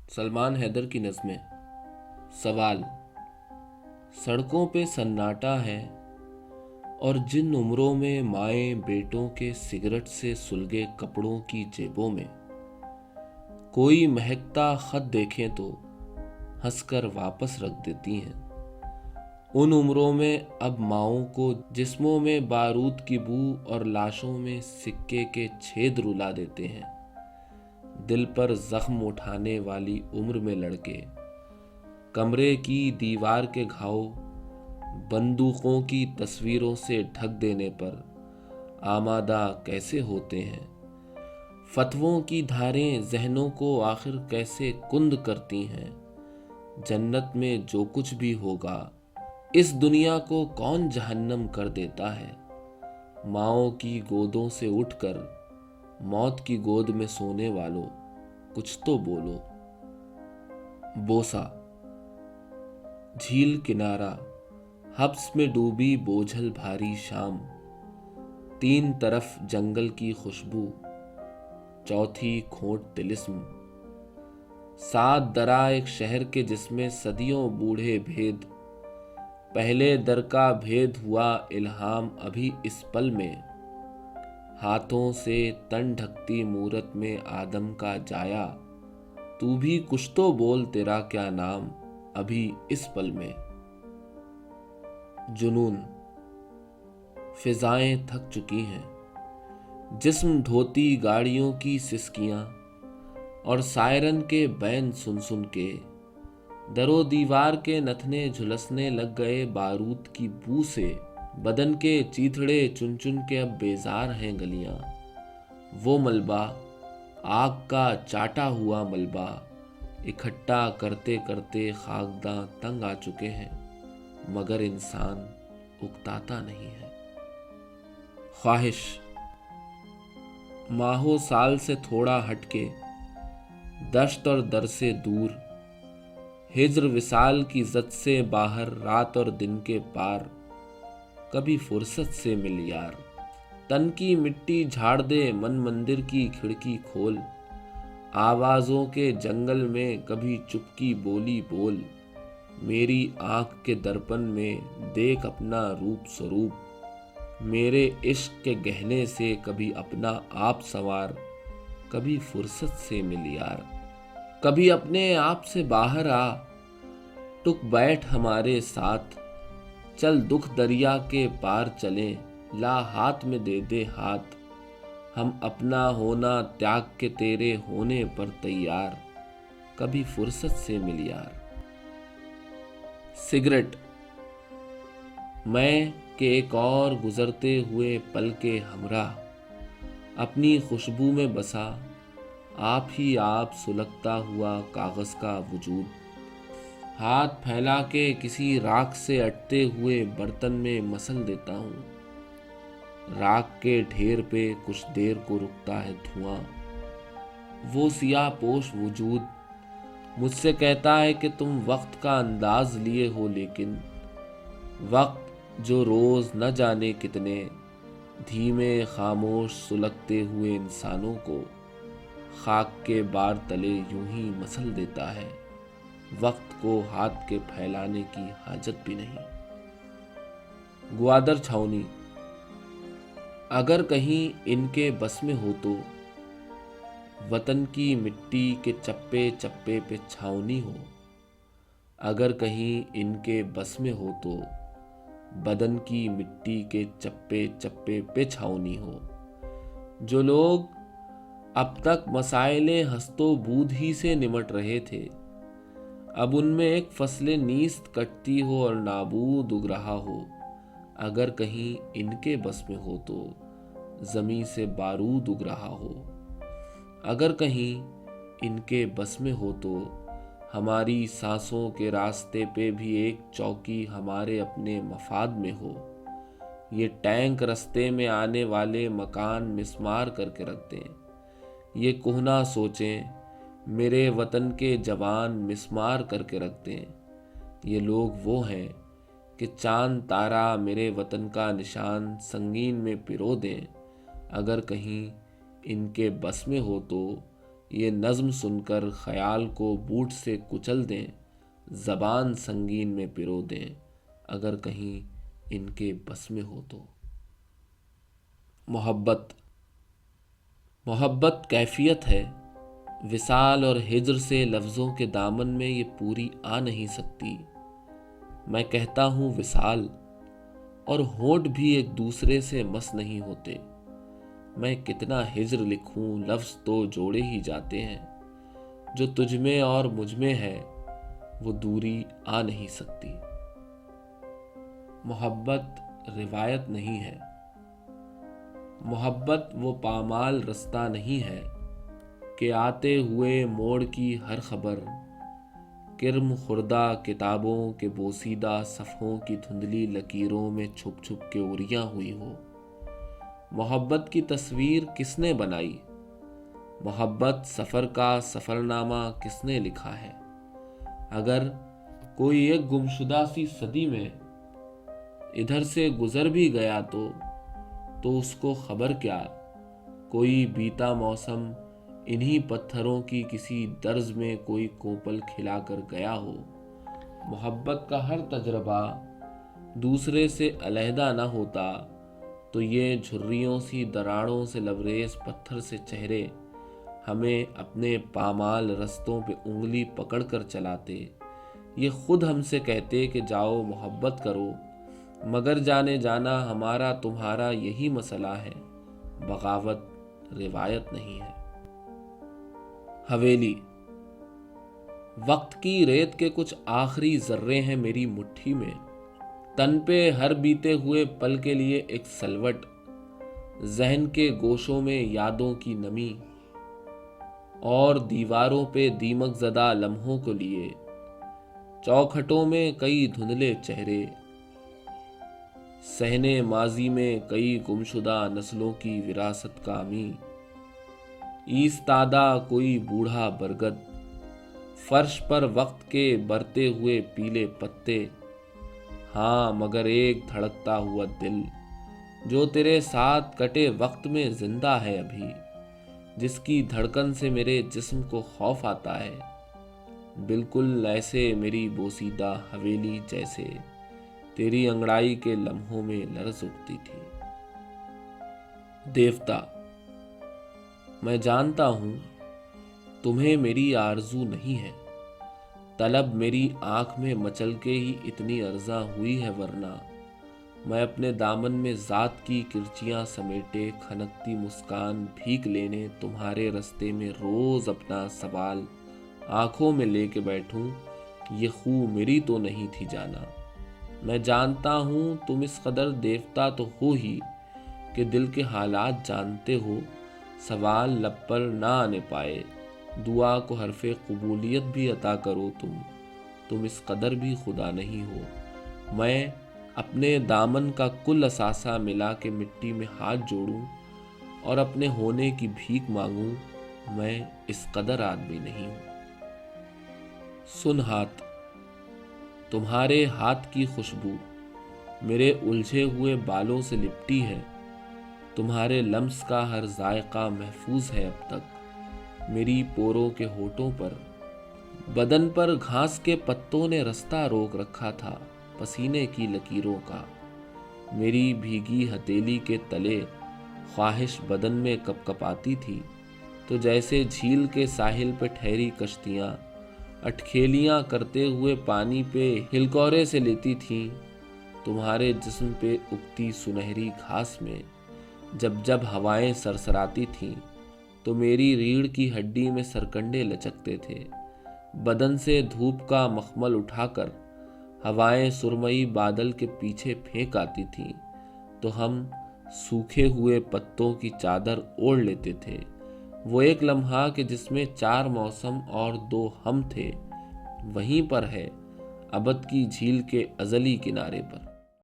सलमान हैदर की नज़में। सवाल। सड़कों पे सन्नाटा है और जिन उम्रों में माएँ बेटों के सिगरेट से सुलगे कपड़ों की जेबों में कोई महकता खत देखें तो हंसकर वापस रख देती हैं। उन उम्रों में अब माओं को जिस्मों में बारूद की बू और लाशों में सिक्के के छेद रुला देते हैं। दिल पर जख्म उठाने वाली उम्र में लड़के कमरे की दीवार के घाव बंदूकों की तस्वीरों से ढक देने पर आमादा कैसे होते हैं। फतवों की धारें जहनों को आखिर कैसे कुंद करती हैं। जन्नत में जो कुछ भी होगा इस दुनिया को कौन जहन्नम कर देता है। माओं की गोदों से उठकर मौत की गोद में सोने वालों कुछ तो बोलो। बोसा। झील किनारा, हब्स में डूबी बोझल भारी शाम, तीन तरफ जंगल की खुशबू, चौथी खोट तिलिस्म, सात दरा एक शहर के जिसमें सदियों बूढ़े भेद, पहले दर का भेद हुआ इल्हाम अभी इस पल में, हाथों से तन ढकती मूरत में आदम का जाया, तू भी कुछ तो बोल तेरा क्या नाम अभी इस पल में। जुनून। फिजाएं थक चुकी हैं, जिस्म ढोती गाड़ियों की सिसकियां और सायरन के बैन सुन सुन के, दरो दीवार के नथने झुलसने लग गए बारूद की बू से, बदन के चीथड़े चुन चुन के अब बेजार हैं गलियां। वो मलबा, आग का चाटा हुआ मलबा, इकट्ठा करते करते खाकदां तंग आ चुके हैं, मगर इंसान उकताता नहीं है। ख्वाहिश। माहो साल से थोड़ा हटके, दश्त और दर से दूर, हिज्र विसाल की जद से बाहर, रात और दिन के पार, कभी फुर्सत से मिल यार। तन की मिट्टी झाड़ दे मन मंदिर की खिड़की खोल, आवाजों के जंगल में कभी चुपकी बोली बोल। मेरी आंख के दर्पण में देख अपना रूप स्वरूप, मेरे इश्क के गहने से कभी अपना आप संवार। कभी फुर्सत से मिल यार, कभी अपने आप से बाहर आ, टुक बैठ हमारे साथ, चल दुख दरिया के पार चलें, ला हाथ में दे दे हाथ, हम अपना होना त्याग के तेरे होने पर तैयार। कभी फुर्सत से मिल यार। सिगरेट। मैं के एक और गुजरते हुए पल के हमरा, अपनी खुशबू में बसा आप ही आप सुलगता हुआ कागज का वजूद, हाथ फैला के किसी राख से अटते हुए बर्तन में मसल देता हूँ। राख के ढेर पे कुछ देर को रुकता है धुआं, वो सियाह पोश वजूद मुझसे कहता है कि तुम वक्त का अंदाज लिए हो, लेकिन वक्त जो रोज न जाने कितने धीमे खामोश सुलगते हुए इंसानों को खाक के बार तले यूं ही मसल देता है, वक्त को हाथ के फैलाने की हाजत भी नहीं। ग्वादर छावनी। अगर कहीं इनके बस में हो तो वतन की मिट्टी के चप्पे चप्पे पे छावनी हो, अगर कहीं इनके बस में हो तो बदन की मिट्टी के चप्पे चप्पे पे छावनी हो। जो लोग अब तक मसाइले हस्तो बूद ही से निमट रहे थे, अब उनमें एक फसले नीस्त कटती हो और नाबूद उग रहा हो, अगर कहीं इनके बस में हो तो जमी से बारूद उग रहा हो, अगर कहीं इनके बस में हो तो हमारी सांसों के रास्ते पे भी एक चौकी हमारे अपने मफाद में हो। ये टैंक रास्ते में आने वाले मकान मिस्मार करके रख दें, ये कोहना सोचें मेरे वतन के जवान मिस्मार करके रख दें। ये लोग वो हैं कि चांद तारा मेरे वतन का निशान संगीन में पिरो दें, अगर कहीं इनके बस में हो तो یہ نظم سن کر خیال کو بوٹ سے کچل دیں، زبان سنگین میں پرو دیں، اگر کہیں ان کے بس میں ہو تو۔ محبت کیفیت ہے، وصال اور ہجر سے لفظوں کے دامن میں یہ پوری آ نہیں سکتی۔ میں کہتا ہوں وصال، اور ہونٹ بھی ایک دوسرے سے مس نہیں ہوتے۔ میں کتنا ہجر لکھوں، لفظ تو جوڑے ہی جاتے ہیں۔ جو تجھ میں اور مجھ میں ہے وہ دوری آ نہیں سکتی۔ محبت روایت نہیں ہے، محبت وہ پامال رستہ نہیں ہے کہ آتے ہوئے موڑ کی ہر خبر کرم خوردہ کتابوں کے بوسیدہ صفحوں کی دھندلی لکیروں میں چھپ چھپ کے اریاں ہوئی ہو۔ محبت کی تصویر کس نے بنائی؟ محبت سفر کا سفرنامہ کس نے لکھا ہے؟ اگر کوئی ایک گمشدہ سی صدی میں ادھر سے گزر بھی گیا تو اس کو خبر کیا؟ کوئی بیتا موسم انہی پتھروں کی کسی درز میں کوئی کوپل کھلا کر گیا ہو۔ محبت کا ہر تجربہ دوسرے سے علیحدہ نہ ہوتا تو یہ جھریوں سی دراڑوں سے لبریز پتھر سے چہرے ہمیں اپنے پامال رستوں پہ انگلی پکڑ کر چلاتے۔ یہ خود ہم سے کہتے کہ جاؤ محبت کرو، مگر جانے جانا ہمارا تمہارا یہی مسئلہ ہے، بغاوت روایت نہیں ہے۔ حویلی۔ وقت کی ریت کے کچھ آخری ذرے ہیں میری مٹھی میں، تن پہ ہر بیتے ہوئے پل کے لیے ایک سلوٹ، ذہن کے گوشوں میں یادوں کی نمی، اور دیواروں پہ دیمک زدہ لمحوں کو لیے چوکھٹوں میں کئی دھندلے چہرے، صحن ماضی میں کئی گمشدہ نسلوں کی وراثت کامی، ایستادہ کوئی بوڑھا برگد، فرش پر وقت کے برتے ہوئے پیلے پتے، ہاں مگر ایک دھڑکتا ہوا دل جو تیرے ساتھ کٹے وقت میں زندہ ہے ابھی، جس کی دھڑکن سے میرے جسم کو خوف آتا ہے، بالکل ایسے میری بوسیدہ حویلی جیسے تیری انگڑائی کے لمحوں میں لرز اٹھتی تھی۔ دیوتا۔ میں جانتا ہوں تمہیں میری آرزو نہیں ہے، طلب میری آنکھ میں مچل کے ہی اتنی ارزاں ہوئی ہے، ورنہ میں اپنے دامن میں ذات کی کرچیاں سمیٹے کھنکتی مسکان بھیک لینے تمہارے رستے میں روز اپنا سوال آنکھوں میں لے کے بیٹھوں، یہ خو میری تو نہیں تھی جانا۔ میں جانتا ہوں تم اس قدر دیوتا تو ہو ہی کہ دل کے حالات جانتے ہو، سوال لب پر نہ آنے پائے، دعا کو حرف قبولیت بھی عطا کرو، تم اس قدر بھی خدا نہیں ہو۔ میں اپنے دامن کا کل اثاثہ ملا کے مٹی میں ہاتھ جوڑوں اور اپنے ہونے کی بھیک مانگوں، میں اس قدر آدمی نہیں ہوں۔ سن ہاتھ۔ تمہارے ہاتھ کی خوشبو میرے الجھے ہوئے بالوں سے لپٹی ہے، تمہارے لمس کا ہر ذائقہ محفوظ ہے اب تک میری پوروں کے ہونٹوں پر، بدن پر گھاس کے پتوں نے رستہ روک رکھا تھا پسینے کی لکیروں کا، میری بھیگی ہتھیلی کے تلے خواہش بدن میں کپ کپاتی تھی تو جیسے جھیل کے ساحل پہ ٹھہری کشتیاں اٹکھیلیاں کرتے ہوئے پانی پہ ہلکورے سے لیتی تھیں، تمہارے جسم پہ اگتی سنہری گھاس میں جب جب ہوائیں سرسراتی تھیں تو میری ریڑھ کی ہڈی میں سرکنڈے لچکتے تھے، بدن سے دھوپ کا مخمل اٹھا کر ہوائیں سرمئی بادل کے پیچھے پھینک آتی تھیں تو ہم سوکھے ہوئے پتوں کی چادر اوڑھ لیتے تھے، وہ ایک لمحہ کہ جس میں 4 موسم اور 2 ہم تھے، وہیں پر ہے ابد کی جھیل کے ازلی کنارے پر۔